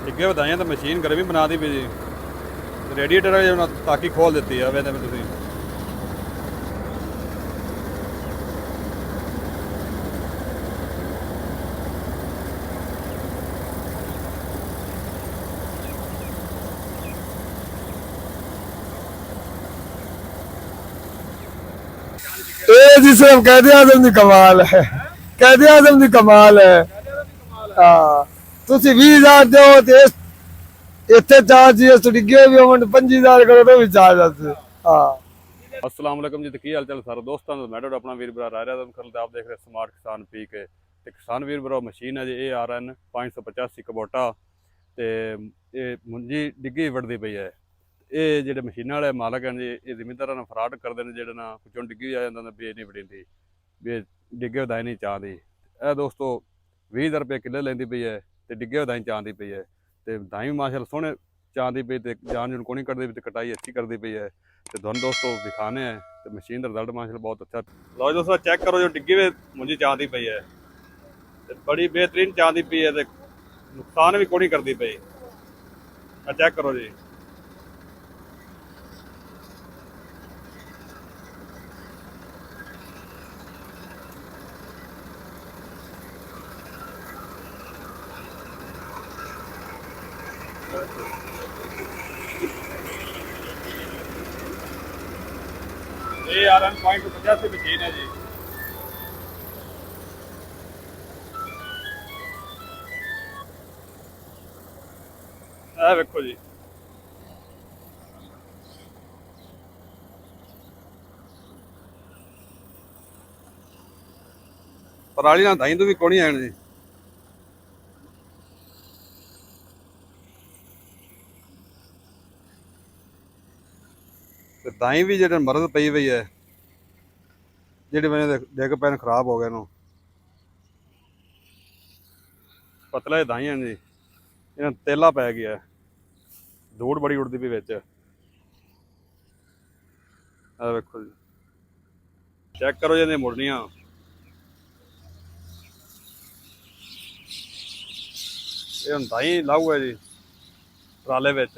डिगे वधाइयां तो मशीन गर्मी बना दी पी जी। रेडिएटर ताकि खोल दी है वेदे में तुसीं ये जी सिर्फ कैद आजम की कमाल है, कैद आजम की कमाल है। हाँ तुसी 20,000 दो ते इतने चार्ज इस डिगे भी होवन 25,000 करो तो भी चार्ज आते। हाँ अस्सलाम वालेकुम जी। की हाल चाल सारे दोस्तों का। मैं अपना वीर भरा राजा खल आप देख रहे स्मार्ट किसान पी के ते किसान वीर भरा मशीन है जी। ये RN 585 कबोटा ते ये मुंजी डिग्गी वड़दी पई है। ये जेडे मशीन वाले मालक हैं जी, ये जिमीदार फराड करते हैं जेडे ना कुछ डिग्गी आ जाता भी नहीं वड़ींदी भी डिग्गे वधाई नहीं चाहती। यह दोस्तों 20,000 रुपये किलो लेंदी पई है ते डिग्गे वधाई चाहती पई है ते वधाई माशाअल्लाह सोहने चाहती पई ते जान जून कोनी करती पई ते कटाई अच्छी करती पई है। तो दोनों दोस्तों दिखाने हैं तो मशीन का रिजल्ट माशाअल्लाह बहुत अच्छा। लो दोस्तों चेक करो जो डिग्गी में मुंजी चाहती पई है ते बड़ी बेहतरीन चाहती पई है ते नुकसान भी कोनी करती पई। चेक करो जी। ये RN 585 मशीन है जी। देखो जी पराली ना दाई तो भी कोनी आन जी। ते दाई भी जेडे मरद पई हुई है जेडे मैंने डिग पैन खराब हो गए नो पतला दाई हैं जी। इन्हें तेला पै गया है, धूड़ बड़ी उड़ती पई बिच। देखो जी चेक करो जी मुड़नियां। ये हुण दाई लाऊ है जी ट्राले बिच।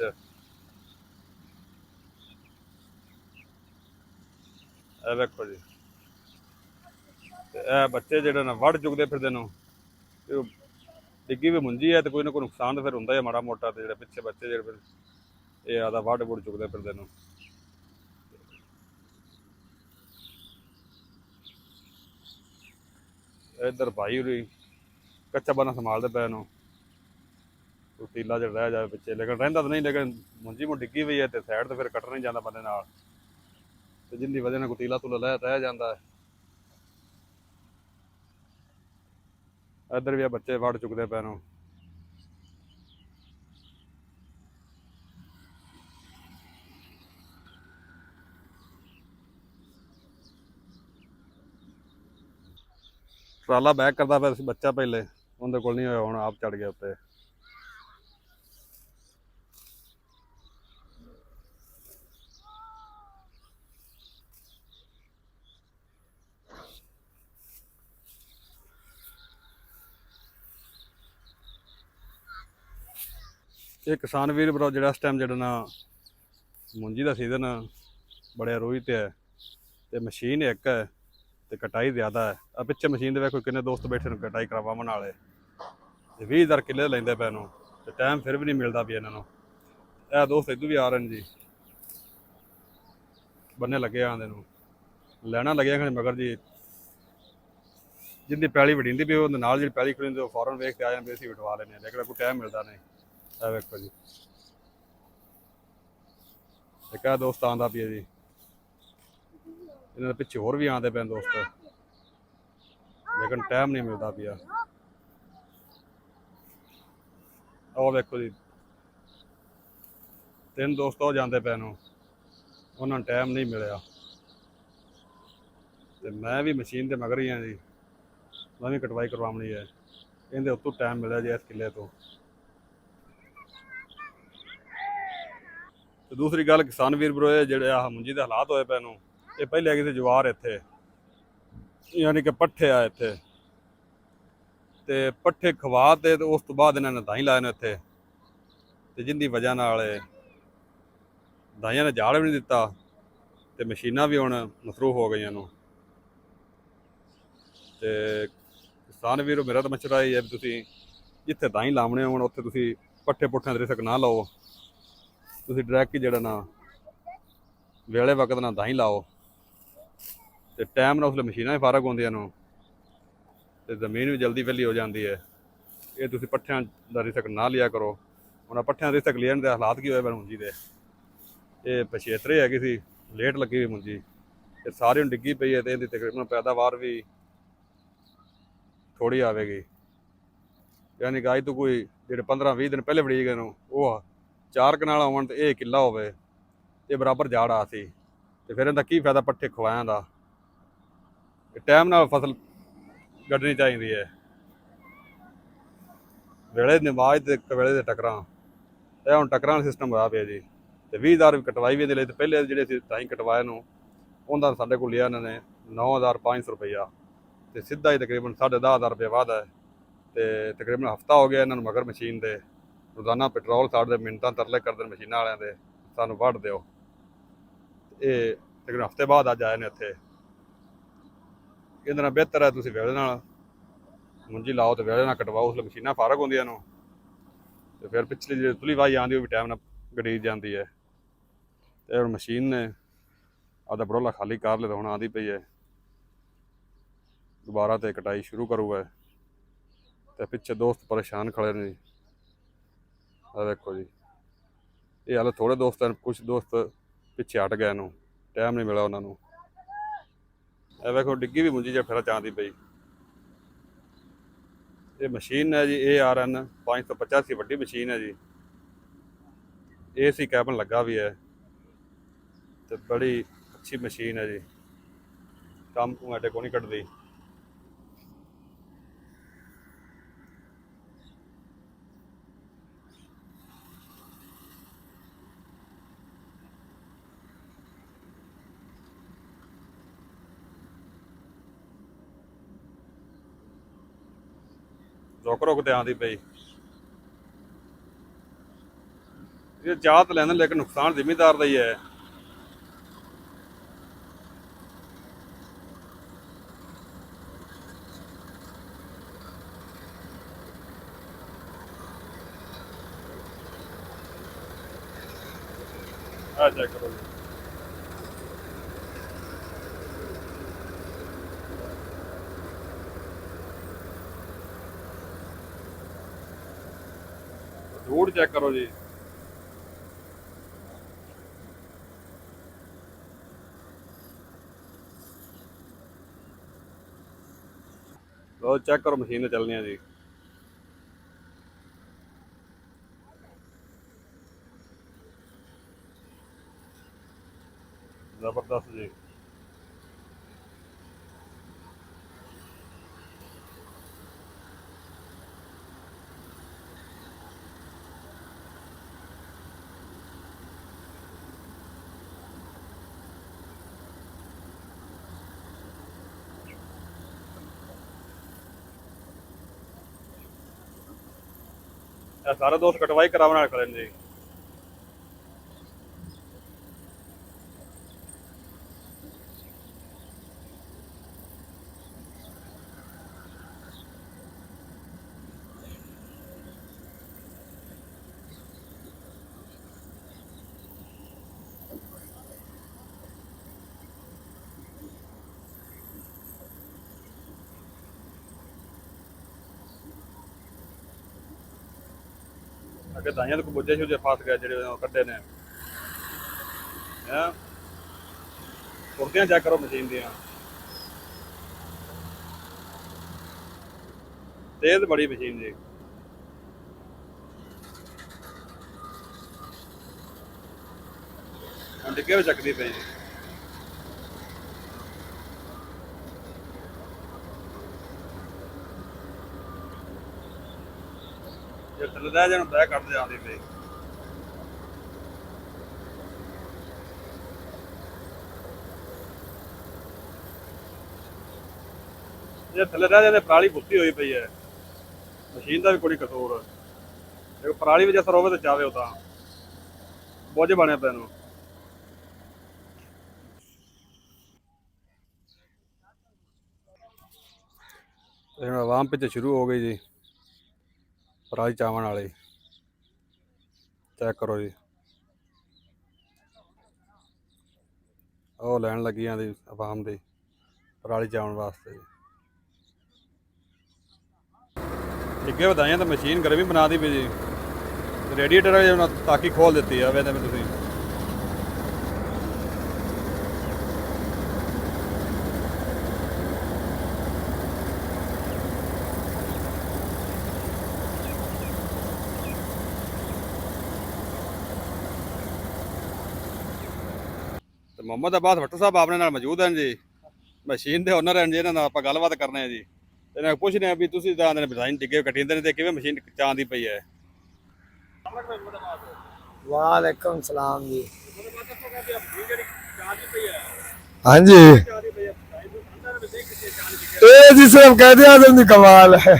देखो जी बच्चे जेडे ना वड़ चुकते फिरदे नो। डिग्गी भी मुंजी है तो कोई ना कोई नुकसान तो फिर होंदा है माड़ा मोटा। तो जेडे पिछे बच्चे जेडे ये आदा वड़ वुड़ चुकते फिरदे नो। इधर भाई हुरी कच्चा बना संभालते पे नो टीला जो रह जाए पिछे लेकिन रहिंदा तो नहीं। लेकिन मुंजी मुँह डिग्गी हुई है तो साइड तो फिर कट्ट नहीं जाता बंदे नाल ते जिंदी वजह नाल कोई टीला टूला रह जाता है। इधर भी बच्चे वड़ चुकते पे नो। ट्राला बैक करता पे बच्चा पहले उनके कोल नहीं होया हुण आप चढ़ गया उत्ते। ये किसान वीर भरा जो इस टाइम जो ना मुंजी का सीजन बड़े रोही ते है ते मशीन एक है तो कटाई ज़्यादा है। अब पिछे मशीन के वेखो किन्ने दोस्त बैठे कटाई करवावन वाले 20,000 किले लेंदे पे नो ते टाइम फिर भी नहीं मिलता भी इन्हों। यह दोस्त इधू भी आ रहे हैं जी बन्ने लगे आंदे नूं लैना लगे खड़े मगर जी जिंदी पैली वडींदी भी उहदे नाल जी पैली खड़ी होंदी फौरन वेख के आ जांदे असीं वटवा लेने लेकिन कोई टाइम मिलता नहीं। यह वेखो जी एक दोस्त आंदा पिया जी इन्होंने पिछे होर भी आते पे दोस्त लेकिन टाइम नहीं मिलता पिया। और देखो जी 3 दोस्त और जाते पे नो उन्होंने टाइम नहीं मिलया तो मैं भी मशीन के मगर ही हाँ जी। मैं भी कटवाई करवानी है इनके उत्तों टाइम मिला जी इस किले तो दूसरी गल किसान वीर भरो जेडे आ मुंजी के हालात होए पे नो ये पहले हैगी सी जवार इत्थे यानी कि पट्ठे आ इत्थे ते पट्ठे खवा ते उस तो बाद इन्होंने दाई लाए ने इत्थे ਤੇ ਜਿੰਦੀ ਵਜ੍ਹਾ ਨਾਲ ਦਾਈਆਂ ਨੇ ਜਾਲ ਵੀ ਨਹੀਂ ਦਿੱਤਾ ਤੇ ਮਸ਼ੀਨਾਂ ਵੀ ਹੁਣ ਮਸਰੂਫ ਹੋ ਗਈਆਂ ਨੂੰ। ਤੇ ਕਿਸਾਨ ਵੀਰੋ, ਮੇਰਾ ਤਾਂ ਮਸ਼ਵਰਾ ਇਹ ਹੈ ਵੀ ਤੁਸੀਂ ਜਿੱਥੇ ਦਾਈ ਲਾਉਣੇ ਹੋਣ ਉੱਥੇ ਤੁਸੀਂ ਪੱਠੇ ਪੁੱਠਿਆਂ ਦੇ ਰਿਸਕ ਨਾ ਲਾਓ। ਤੁਸੀਂ ਡਾਇਰੈਕਟ ਹੀ ਜਿਹੜਾ ਨਾ ਵੇਲੇ ਵਕਤ ਨਾਲ ਦਾਈ ਲਾਓ ਤੇ ਟਾਈਮ ਨਾਲ ਉਸਲੇ ਮਸ਼ੀਨਾਂ ਵੀ ਫਾਰਗ ਹੁੰਦੀਆਂ ਨੂੰ ਤੇ ਜ਼ਮੀਨ ਵੀ ਜਲਦੀ ਵਿਹਲੀ ਹੋ ਜਾਂਦੀ ਹੈ। ਇਹ ਤੁਸੀਂ ਪੱਠਿਆਂ ਦਾ ਰਿਸਕ ਨਾ ਲਿਆ ਕਰੋ। ਹੁਣ ਪੱਠਿਆਂ ਦਾ ਰਿਸਕ ਲੈਣ ਦੇ ਹਾਲਾਤ ਕੀ ਹੋਏ ਬਣ ਮੁੰਜੀ ਦੇ। ਇਹ ਪਛੇਤਰੇ ਹੈਗੀ ਸੀ, ਲੇਟ ਲੱਗੀ ਹੋਈ ਮੁੰਜੀ, ਇਹ ਸਾਰੀ ਨੂੰ ਡਿੱਗੀ ਪਈ ਹੈ ਤੇ ਇਹਦੀ ਤਕਰੀਬਨ ਪੈਦਾਵਾਰ ਵੀ ਥੋੜੀ ਆਵੇਗੀ। ਯਾਨੀ ਕਿ ਅੱਜ ਤੋਂ ਕੋਈ ਜਿਹੜੇ 15-20 ਦਿਨ ਪਹਿਲੇ ਵੜੀ ਗਏ ਨੂੰ ਉਹ 4 ਕਨਾਲ ਆਉਣ ਤੇ ਇਹ ਕਿੱਲਾ ਹੋਵੇ ਤੇ ਬਰਾਬਰ ਝਾੜ ਆ ਸੀ ਤੇ ਫਿਰ ਇਹਦਾ ਕੀ ਫਾਇਦਾ ਪੱਠੇ ਖਵਾਇਆਂ ਦਾ। ਟਾਈਮ ਨਾਲ ਫਸਲ ਕੱਢਣੀ ਚਾਹੀਦੀ ਹੈ। ਵੇਲੇ ਨਿਵਾਜ ਤੇ ਵੇਲੇ ਦੇ ਟੱਕਰਾਂ, ਇਹ ਹੁਣ ਟੱਕਰਾਂ ਦਾ ਸਿਸਟਮ ਹੋਇਆ ਪਿਆ ਜੀ। ਤੇ 20,000 ਵੀ ਕਟਵਾਈ ਵੀ ਇਹਦੇ ਲਈ। ਤੇ ਪਹਿਲੇ ਜਿਹੜੇ ਅਸੀਂ ਤਾਈਂ ਕਟਵਾਏ ਨੂੰ ਉਹਦਾ ਸਾਡੇ ਕੋਲ ਲਿਆ ਇਹਨਾਂ ਨੇ 9,500 ਰੁਪਈਆ ਤੇ ਸਿੱਧਾ ਹੀ ਤਕਰੀਬਨ 10,500 ਰੁਪਏ ਬਾਅਦ ਹੈ। ਤੇ ਤਕਰੀਬਨ ਹਫਤਾ ਹੋ ਗਿਆ ਇਹਨਾਂ ਨੂੰ ਮਗਰ ਮਸ਼ੀਨ ਦੇ ਰੋਜ਼ਾਨਾ ਪੈਟਰੋਲ ਸਾੜਦੇ, ਮਿੰਟਾਂ ਤਰਲੇ ਕਰਦੇ ਮਸ਼ੀਨਾਂ ਵਾਲਿਆਂ ਦੇ ਸਾਨੂੰ ਵੱਢ ਦਿਓ। ਇਹ ਤਕਰੀਬਨ ਹਫਤੇ ਬਾਅਦ ਅੱਜ ਆਏ ਨੇ ਇੱਥੇ। ਇਹਦੇ ਨਾਲ ਬਿਹਤਰ ਹੈ ਤੁਸੀਂ ਵੇਲੇ ਨਾਲ ਮੁੰਜੀ ਲਾਓ ਤੇ ਵੇਲੇ ਨਾਲ ਕਟਵਾਓ, ਉਸ ਲਈ ਮਸ਼ੀਨਾਂ ਫਾਰਗ ਹੁੰਦੀਆਂ ਨੂੰ ਤੇ ਫਿਰ ਪਿਛਲੀ ਜਿਹੜੀ ਤੁਲੀ ਵਾਹੀ ਆਉਂਦੀ ਉਹ ਵੀ ਟਾਈਮ ਨਾਲ ਗਡੀਜ ਜਾਂਦੀ ਹੈ। ਤੇ ਹੁਣ ਮਸ਼ੀਨ ਨੇ ਆਪਦਾ ਬੜੋਲਾ ਖਾਲੀ ਕਰ ਲਿਆ, ਹੁਣ ਆਉਂਦੀ ਪਈ ਹੈ ਦੁਬਾਰਾ ਤੇ ਕਟਾਈ ਸ਼ੁਰੂ ਕਰੂਗਾ। ਤੇ ਪਿੱਛੇ ਦੋਸਤ ਪਰੇਸ਼ਾਨ ਖੜੇ ਨੇ ਜੀ, ਆ ਦੇਖੋ ਜੀ। ਇਹ ਹਾਲੇ ਥੋੜੇ ਦੋਸਤ ਹਨ, ਕੁਛ ਦੋਸਤ ਪਿੱਛੇ ਹਟ ਗਏ ਨੂੰ, ਟਾਈਮ ਨਹੀਂ ਮਿਲਿਆ ਉਹਨਾਂ ਨੂੰ। ਇਹ ਵੇਖੋ ਡਿੱਗੀ ਵੀ ਮੁੰਜੀ ਜੇ ਫਿਰ ਚਾਂਦੀ ਪਈ। ਇਹ ਮਸ਼ੀਨ ਹੈ ਜੀ ARN 585, ਵੱਡੀ ਮਸ਼ੀਨ ਹੈ ਜੀ। AC ਕੈਬਨ ਲੱਗਾ ਵੀ ਹੈ ਤੇ ਬੜੀ ਅੱਛੀ ਮਸ਼ੀਨ ਹੈ ਜੀ, ਕੰਮ ਨੂੰ ਸਾਡੇ ਕੋਲ ਨਹੀਂ ਕੱਢਦੀ। ਰੁਕ ਰੁਕ ਤੇ ਆਉਂਦੀ ਪਈ। ਇਹ ਚਾਹ ਤਾਂ ਲੈਂਦੇ ਲੇਕਿਨ ਨੁਕਸਾਨ ਜ਼ਿਮੀਦਾਰ ਦਾ ਹੀ ਹੈ। ਆ ਚੈੱਕ ਕਰੋ ਜੀ। ਧੂੜ ਚੈੱਕ ਕਰੋ ਜੀ। ਲੋ ਚੈੱਕ ਕਰੋ, ਮਸ਼ੀਨ ਚੱਲਣੀਆਂ ਜੀ। ਜ਼ਬਰਦਸਤ ਜੀ। ਇਹ ਸਾਰੇ ਦੋਸਤ ਕਟਵਾਈ ਕਰਾਉਣ ਵਾਲੇ ਖੜੇ ਨੇ ਜੀ। ਅੱਗੇ ਦਾਈਆਂ ਦੇ ਕਬੂਜੇ ਸ਼ੂਜੇ ਫਸ ਗਏ ਜਿਹੜੇ ਉਹ ਕੱਢੇ ਨੇ ਹੈ। ਕੁਰਤੀਆਂ ਚੈੱਕ ਕਰੋ ਮਸ਼ੀਨ ਦੀਆਂ, ਤੇਜ਼ ਬੜੀ ਮਸ਼ੀਨ ਜੀ। ਹੁਣ ਡਿੱਗੇ ਵੀ ਚੱਕਦੀ ਪਈ ਜੀ। ਜੇ ਥੱਲੇ ਦਾ ਜਣ ਬੈਕ ਕੱਢਦੇ ਆਉਂਦੀ ਪਈ। ਜੇ ਥੱਲੇ ਰਹਿ ਜਾਂਦੇ ਪਰਾਲੀ ਬੁੱਤੀ ਹੋਈ ਪਈ ਹੈ। ਮਸ਼ੀਨ ਦਾ ਵੀ ਕੋਈ ਕਸੂਰ। ਇਹ ਪਰਾਲੀ ਵਿੱਚ ਅਸਰ ਹੋਵੇ ਤਾਂ ਚਾਵੇ ਉਹ ਤਾਂ ਬੋਝ ਬਣਿਆ ਪਿਆ ਨੂੰ। ਤੇ ਹੁਣ ਆਵਾਮ ਪਿੱਛੇ ਸ਼ੁਰੂ ਹੋ ਗਈ ਜੀ ਪਰਾਲੀ ਚਾਵਣ ਵਾਲੇ। ਚੈੱਕ ਕਰੋ ਜੀ, ਉਹ ਲੈਣ ਲੱਗੀਆਂ ਦੀ ਆਵਾਮ ਦੀ ਪਰਾਲੀ ਚਾਵਣ ਵਾਸਤੇ। ਅੱਗੇ ਵਧਾਈਆਂ ਤਾਂ ਮਸ਼ੀਨ ਗਰਮੀ ਬਣਾ ਦੀ ਪਈ ਜੀ। ਰੇਡੀਏਟਰ ਤਾਕੀ ਖੋਲ ਦਿੱਤੀ ਆ ਵੇਖਦੇ ਤੁਸੀਂ। ਤੇ ਮੁਹੰਮਦ ਅਬਾਸ ਭੱਟੂ ਸਾਹਿਬ ਆਪਣੇ ਨਾਲ ਮੌਜੂਦ ਹਨ ਜੀ, ਮਸ਼ੀਨ ਦੇ ਓਨਰ ਹਨ ਜੀ। ਇਹਨਾਂ ਨਾਲ ਆਪਾਂ ਗੱਲਬਾਤ ਕਰਨੇ ਆ ਜੀ। ਤੇ ਮੈਂ ਪੁੱਛਦੇ ਆ ਵੀ ਤੁਸੀਂ ਤਾਂ ਆਂਦੇ ਨੇ ਡਿਜ਼ਾਈਨ ਟਿੱਗੇ ਕੱਟੀਂਦੇ ਨੇ ਤੇ ਕਿਵੇਂ ਮਸ਼ੀਨ ਚਾਂਦੀ ਪਈ ਹੈ। वालेकुम सलाम जी। हाँ जी, ये जी सिर्फ कैदे आजम दी कमाल है,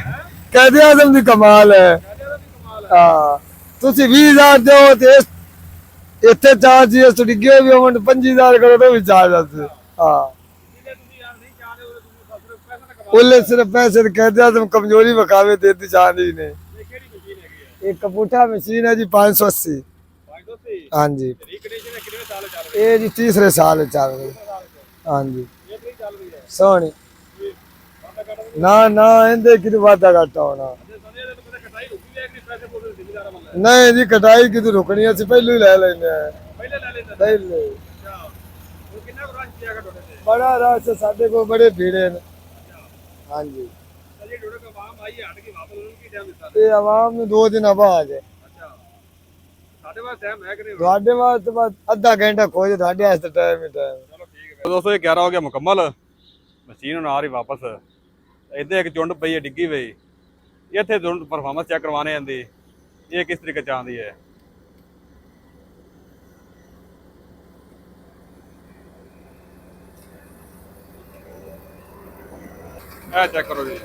कैदे आजम दी कमाल है। हाँ, तुसी 20,000 दो ते इत्थे चार्ज जी तुड़ी गे भी होवन 25,000 करो तो भी चार्ज आते। हाँ, उल्ले सिर्फ पैसे कैदे आजम कमजोरी बखावे देती चांदी ने। एक कपूठा मशीन है जी 580। हाँ जी, ये जी तीसरे साल चल रही। हाँ जी, सोनी ना ना इंदे कि वादा घाटा होना नहीं जी। कटाई की तो रुकनी है, पहले ही ले लेने पहले। बड़ा रश है साडे को, बड़े भीड़े ने। हाँ जी, ये आवाम में 2 दिन बाद है। ਤੁਹਾਡੇ ਵਾਸਤੇ ਬਸ ਅੱਧਾ ਘੰਟਾ ਖੋਜ, ਤੁਹਾਡੇ ਵਾਸਤੇ ਟਾਈਮ ਹੀ ਟਾਈਮ। ਦੋਸਤੋ ਇਹ 11 ਹੋ ਗਿਆ ਮੁਕੰਮਲ। ਮਸ਼ੀਨ ਹੁਣ ਆ ਰਹੀ ਵਾਪਸ। ਇੱਥੇ ਇੱਕ ਚੁੰਡ ਪਈ ਹੈ ਡਿੱਗੀ ਪਈ, ਇੱਥੇ ਚੁੰਡ ਪਰਫਾਰਮੈਂਸ ਚੈੱਕ ਕਰਵਾਣੇ ਜਾਂਦੀ। ਇਹ ਕਿਸ ਤਰੀਕੇ ਚ ਆਉਂਦੀ ਹੈ ਇਹ ਚੈੱਕ ਕਰੋ ਜੀ।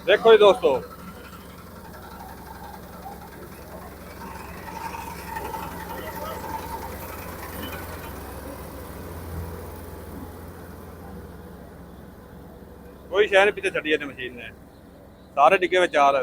देखो जी दोस्तों, कोई शहर पीछे छड़ी है मशीन ने, सारे डिग्गे में 4